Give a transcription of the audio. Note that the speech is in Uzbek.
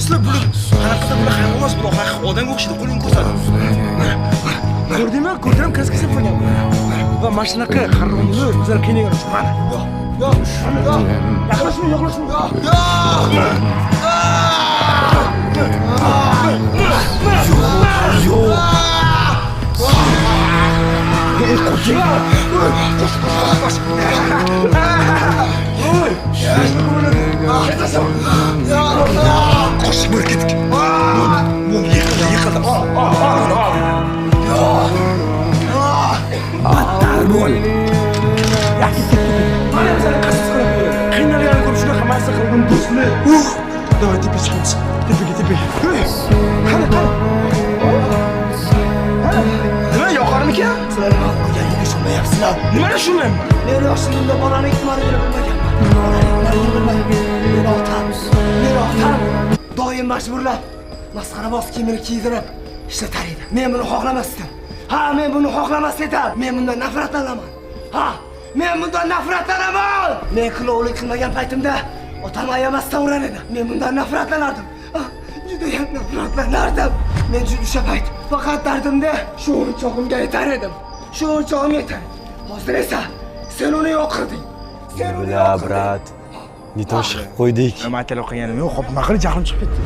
sizlar buni qanaqadir bular hayvon emas, bular haqiqiy odamga o'xshaydi, qo'lini ko'rsatdi. Ko'rdingmi? Ko'rdim, kaskasib qo'ygan. Va mana shunaqa qarg'amni o'zlari qiynagan uchun mana. Yo'q. Yo'qlashma. Qo'shib bir ketdik. Yiqildi. Battar bo'l. Mana bizlarga qasd qilib qiynalgan ko'p shunaqa massa qildim do'stni. Davay tepaga chiqamiz. Tepaga. Qani. Nima yoqarmikan? Sizlar o'rganishga tushunmayapsizlar. Nima tushunmayapman? Men yoshligimda bolaning ismini bilmaganman. Men otam doim majburlab masxaraboz kiyimini kiydirib ishlatar edi. Men buni xohlamasdim. Men buni xohlamas edim. Men bundan nafratlanaman. Men bundan nafratlanaman. Men qilovlik qilmagan paytimda otam ayamasdan urar edi. Men bundan nafratlanardim. Juda ham nafratlanardim. Men o'sha payt faqat dardimda shu o'yinchog'imga yetar edim. Shu o'yinchog'imga yetar. Hozir esa sen uni yo'q qilding. Brat, nitosh qilib qo'ydik. Nima aytib qo'yganim yo'q, nima qilib jahlim chiqib ketdi.